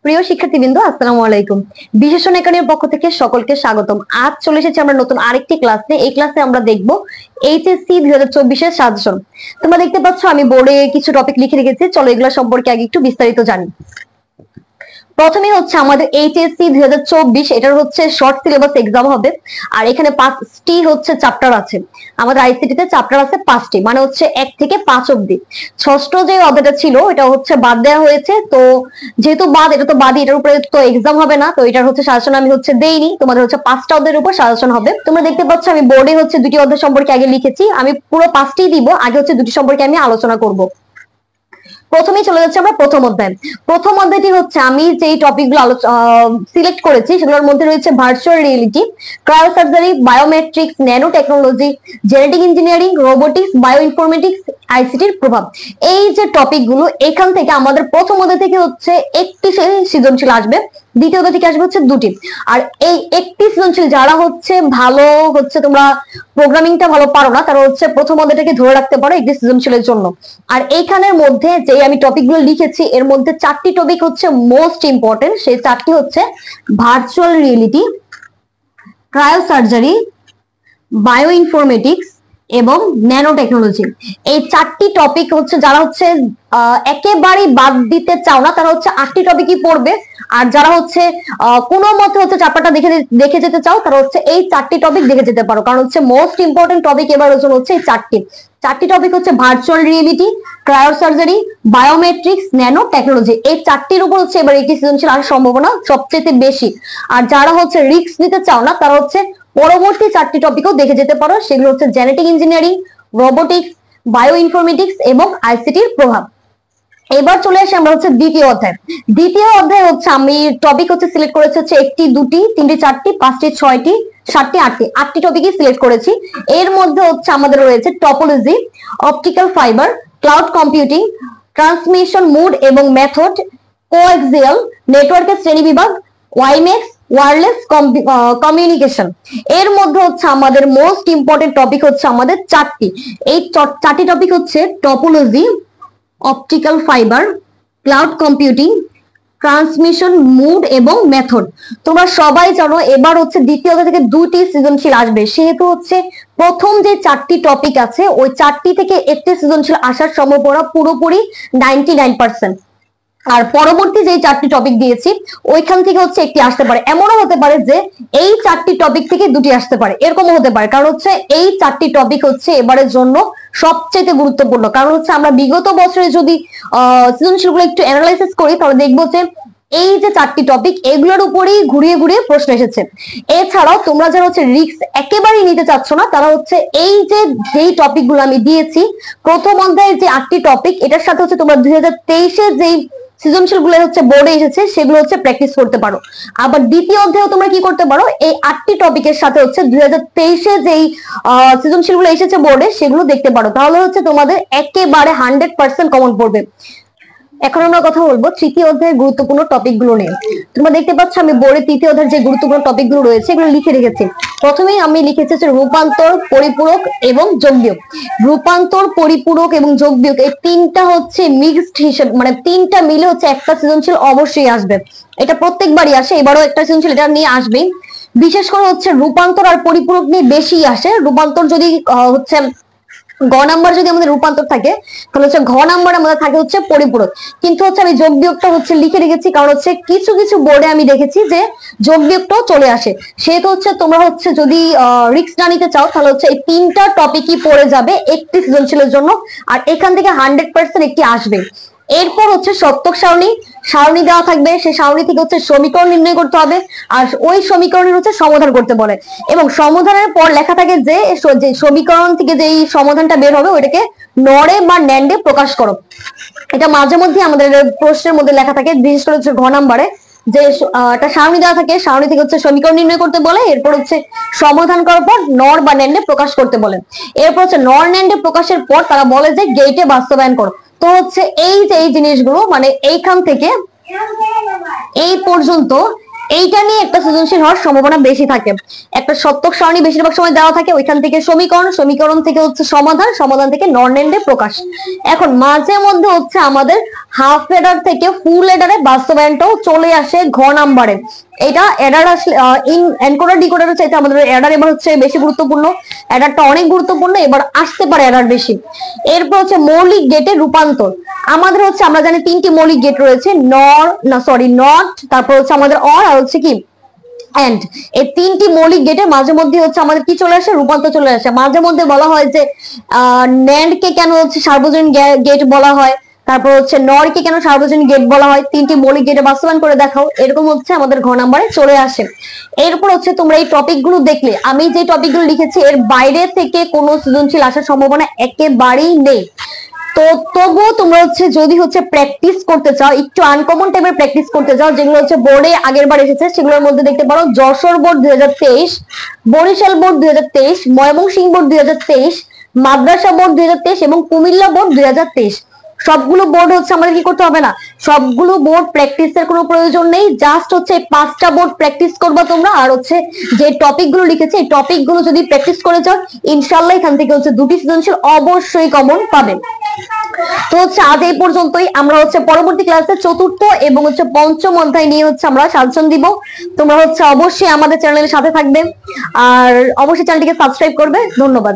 প্রিয় শিক্ষার্থীবৃন্দ, আসসালামু আলাইকুম। বিশেষণ একাডেমির পক্ষ থেকে সকলকে স্বাগতম। আজ চলে এসেছি আমরা নতুন আরেকটি ক্লাসে। এই ক্লাসে আমরা দেখব এইচএসসি 2024 এর সাজেশন। তোমরা দেখতে পাচ্ছ আমি বোর্ডে কিছু টপিক লিখে রেখেছি। চলো এগুলো সম্পর্কে আগে একটু বিস্তারিত জানি। প্রথমে হচ্ছে আমাদের এইচএসসি 2024, এটার হচ্ছে শর্ট সিলেবাস এক্সাম হবে। আর এখানে 5টি হচ্ছে চ্যাপ্টার আছে। আমাদের আইসিটি তে চ্যাপ্টার আছে 5টি, মানে হচ্ছে 1 থেকে 5 অবধি। ষষ্ঠ যে অধ্যায়টা ছিল এটা হচ্ছে বাদ দেওয়া হয়েছে। তো যেহেতু বাদ, এটা তো বাদই, এটার উপরে তো এক্সাম হবে না, তো এটার হচ্ছে সাজেশন আমি হচ্ছে দেইনি। তোমাদের হচ্ছে 5টা অধ্যায়ের উপর সাজেশন হবে। তোমরা দেখতে পাচ্ছ আমি বোর্ডে হচ্ছে 2টি অধ্যায় সম্পর্কে আগে লিখেছি। আমি পুরো 5টি দিব, আগে হচ্ছে 2টি সম্পর্কে আমি আলোচনা করব। প্রথমেই চলে যাচ্ছে আমরা প্রথম অধ্যায়। প্রথম অধ্যায়টি হচ্ছে আমি যেই টপিকগুলো সিলেক্ট করেছি সেগুলোর মধ্যে রয়েছে virtual reality, cryosurgery, biometrics, nano technology, genetic engineering, robotics, bio informatics, আইসিটির প্রভাব। এই যে টপিকগুলো, এখান থেকে আমাদের প্রথম অধ্যায় থেকে হচ্ছে একটি সৃজনশীল আসবে, দ্বিতীয় অধ্যায় থেকে আসবে হচ্ছে 2টি। আর এই একটি সৃজনশীল যারা হচ্ছে ভালো হচ্ছে তোমরা প্রোগ্রামিংটা ভালো পারো না, তারা হচ্ছে প্রথম অধ্যায়টাকে ধরে রাখতে পারো একটি সৃজনশীলের জন্য। আর এইখানের মধ্যে যে আমি টপিকগুলো লিখেছি এর মধ্যে 4টি টপিক হচ্ছে মোস্ট ইম্পর্টেন্ট। সেই 4টি হচ্ছে virtual reality, cryosurgery, bio informatics এবং ন্যানো টেকনোলজি। এই 4টি টপিক হচ্ছে যারা হচ্ছে একেবারেই বাদ দিতে চাও না তারা হচ্ছে 8টি টপিকই পড়বে। আর যারা হচ্ছে কোনো মতে হচ্ছে চ্যাপ্টারটা দেখে যেতে চাও তারা হচ্ছে এই 4টি টপিক দেখে যেতে পারো, কারণ হচ্ছে মোস্ট ইম্পর্টেন্ট টপিক এবার হচ্ছে এই 4টি টপিক হচ্ছে virtual reality, cryosurgery, biometrics, nano technology. এই 4টির উপর হচ্ছে এবার একটি সৃজনশীল আসার সম্ভাবনা সবচেয়ে বেশি। আর যারা হচ্ছে রিস্ক নিতে চাও না তারা হচ্ছে পরবর্তী 4টি টপিকও দেখে যেতে পারো। সেগুলো হচ্ছে genetic engineering, robotics, bio informatics এবং আইসিটির প্রভাব। এবার চলে আসি আমরা হচ্ছে দ্বিতীয় অধ্যায়। দ্বিতীয় অধ্যায় হচ্ছে আমি টপিক হচ্ছে সিলেক্ট করেছি হচ্ছে 1টি, 2টি, 3টি, 4টি, 5টি, 6টি, 7টি, 8টি টপিকই সিলেক্ট করেছি। এর মধ্যে হচ্ছে আমাদের রয়েছে topology, optical fibre, cloud computing, transmission mode এবং মেথড, কোএক্সিয়াল নেটওয়ার্কের শ্রেণীবিভাগ, ওয়াইমেক্স, ওয়্যারলেস কমিউনিকেশন। এর মধ্যে হচ্ছে আমাদের মোস্ট ইম্পর্টেন্ট টপিক হচ্ছে আমাদের 4টি। এই 4টি টপিক হচ্ছে topology, optical fibre, cloud computing, transmission mode এবং মেথড। তোমরা সবাই জানো এবার হচ্ছে দ্বিতীয় অধ্যায় থেকে 2টি সৃজনশীল আসবে, সেহেতু হচ্ছে প্রথম যে 4টি টপিক আছে ওই 4টি থেকে একটি সৃজনশীল আসার সম্ভাবনা পুরোপুরি 99%। আর পরবর্তী যে 4টি টপিক দিয়েছি ওইখান থেকে হচ্ছে একটি আসতে পারে। এমনও হতে পারে যে এই 4টি টপিক থেকে 2টি আসতে পারে, এরকমও হতে পারে। কারণ হচ্ছে এই 4টি টপিক হচ্ছে এবারের জন্য সবচেয়ে গুরুত্বপূর্ণ। কারণ হচ্ছে আমরা বিগত বছরে যদি সৃজনশীলগুলো একটু অ্যানালাইসিস করি তাহলে দেখবো যে এই যে 4টি টপিক এগুলোর উপরেই ঘুরিয়ে ঘুরিয়ে প্রশ্ন এসেছে। এছাড়াও তোমরা যারা হচ্ছে রিস্ক একেবারেই নিতে চাচ্ছ না তারা হচ্ছে এই যে যেই টপিকগুলো আমি দিয়েছি প্রথম অধ্যায়ের যে 8টি টপিক, এটার সাথে হচ্ছে তোমরা 2023-এ যেই সৃজনশীল গুলো হচ্ছে বোর্ডে এসেছে সেগুলো হচ্ছে প্র্যাকটিস করতে পারো। আবার দ্বিতীয় অধ্যায়ে তোমরা কি করতে পারো, এই 8টি টপিকের সাথে হচ্ছে 2023-এ যেই সৃজনশীল গুলো এসেছে বোর্ডে সেগুলো দেখতে পারো। তাহলে হচ্ছে তোমাদের একেবারে 100% কমন পড়বে। এখন আমরা কথা বলবো তৃতীয় অধ্যায়ের গুরুত্বপূর্ণ টপিক গুলো নিয়ে। তোমরা দেখতে পাচ্ছ আমি বোর্ডে তৃতীয় অধ্যায়ের যে গুরুত্বপূর্ণ টপিক গুলো রয়েছে এগুলো লিখে রেখেছি। প্রথমেই আমি লিখেছি রূপান্তর, পরিপূরক এবং যোগবিয়োগ। রূপান্তর, পরিপূরক এবং যোগবিয়োগ এই 3টা হচ্ছে মিক্সড হিসেবে, মানে 3টা মিলে হচ্ছে একটা সৃজনশীল অবশ্যই আসবে। এটা প্রত্যেকবারই আসে, এবারও একটা সৃজনশীল এটা নিয়ে আসবে। বিশেষ করে হচ্ছে রূপান্তর আর পরিপূরক নিয়ে বেশি আসে। রূপান্তর যদি হচ্ছে গ নাম্বার যদি আমাদের রূপান্তর থাকে তাহলে হচ্ছে ঘ নাম্বার আমাদের থাকে হচ্ছে পরিপূরক। কিন্তু হচ্ছে আমি যোগ বিয়োগটা হচ্ছে লিখে রেখেছি, কারণ হচ্ছে কিছু কিছু বোর্ডে আমি দেখেছি যে যোগ বিয়োগটাও চলে আসে। সেহেতু হচ্ছে তোমরা হচ্ছে যদি রিস্ক না নিতে চাও তাহলে হচ্ছে এই 3টা টপিকই পড়ে যাবে একটি সৃজনশীলের জন্য। আর এখান থেকে 100% একটি আসবে। এরপর হচ্ছে সত্যক সারণী দেওয়া থাকবে, সেই সারণী থেকে হচ্ছে সমীকরণ নির্ণয় করতে হবে। আর ওই সমীকরণের হচ্ছে সমাধান করতে বলে, এবং সমাধানের পর লেখা থাকে যে সমীকরণ থেকে যে সমাধানটা বের হবে ওইটাকে নরে বা ন্যান্ডে প্রকাশ করো। এটা মাঝে মধ্যে আমাদের প্রশ্নের মধ্যে লেখা থাকে, বিশেষ করে হচ্ছে ঘ নাম্বারে যে একটা সারণী দেওয়া থাকে, সারণী থেকে হচ্ছে সমীকরণ নির্ণয় করতে বলে, এরপর হচ্ছে সমাধান করার পর নর বা ন্যান্ডে প্রকাশ করতে বলে। এরপর হচ্ছে নর ন্যান্ডে প্রকাশের পর তারা বলে যে গেটে বাস্তবায়ন করো। তো হচ্ছে এই যে এই জিনিসগুলো মানে এইখান থেকে এই পর্যন্ত এইটা নিয়ে একটা সৃজনশীল হওয়ার সম্ভাবনা বেশি থাকে। একটা সত্যক সারণী বেশিরভাগ সময় দেওয়া থাকে, ওইখান থেকে সমীকরণ থেকে হচ্ছে সমাধান থেকে নর ন্যান্ডে প্রকাশ। এখন মাঝে মধ্যে হচ্ছে আমাদের হাফ এডার থেকে ফুল এডারে বাস্তবায়নটাও চলে আসে ঘ নাম্বারে। এটা এডার আসলে এনকোডার ডিকোডারের চাইতে আমাদের এডার এবার হচ্ছে বেশি গুরুত্বপূর্ণ, এডারটা অনেক গুরুত্বপূর্ণ, এবার আসতে পারে এডার বেশি। এরপর হচ্ছে মৌলিক গেটের রূপান্তর। আমাদের হচ্ছে আমরা জানি 3টি মৌলিক গেট রয়েছে, নট, তারপর হচ্ছে আমাদের অর, আর হচ্ছে কি এন্ড। এই 3টি মৌলিক গেটের মাঝে মধ্যে হচ্ছে আমাদের কি চলে আসে, রূপান্তর চলে আসে। মাঝে মধ্যে বলা হয় যে ন্যান্ড কে কেন হচ্ছে সার্বজনীন গেট বলা হয়, তারপর হচ্ছে নর কে কেন সার্বজনীন গেট বলা হয়, 3টি মৌলিক গেটে বাস্তবায়ন করে দেখাও, এরকম হচ্ছে আমাদের ঘ নাম্বারে চলে আসে। এরপর হচ্ছে তোমরা এই টপিক গুলো দেখলে, আমি যে টপিক গুলো লিখেছি এর বাইরে থেকে কোনো সৃজনশীল আসার সম্ভাবনা একেবারেই নেই। তো তবুও তোমরা হচ্ছে যদি হচ্ছে প্র্যাকটিস করতে চাও, একটু আনকমন টাইপের প্র্যাকটিস করতে চাও, যেগুলো হচ্ছে বোর্ডে আগের বার এসেছে, সেগুলোর মধ্যে দেখতে পারো Jessore board 2023, Barisal board 2023, Mymensingh board 2023, মাদ্রাসা বোর্ড 2023 এবং কুমিল্লা বোর্ড 2023। সবগুলো বোর্ড হচ্ছে আমাদের কি করতে হবে না, সবগুলো বোর্ড প্র্যাকটিসের কোনো প্রয়োজন নেই, জাস্ট হচ্ছে 5টা বোর্ড প্র্যাকটিস করবা তোমরা। আর হচ্ছে যে টপিক গুলো লিখেছে এই টপিক গুলো যদি প্র্যাকটিস করে যাও, ইনশাল্লাহ এখান থেকে হচ্ছে 2টি সৃজনশীল অবশ্যই কমন পাবে। তো হচ্ছে আজ এই পর্যন্তই। আমরা হচ্ছে পরবর্তী ক্লাসে 4র্থ এবং হচ্ছে 5ম অধ্যায় নিয়ে হচ্ছে আমরা সাজেশন দিব। তোমরা হচ্ছে অবশ্যই আমাদের চ্যানেলের সাথে থাকবে আর অবশ্যই চ্যানেলটিকে সাবস্ক্রাইব করবে। ধন্যবাদ।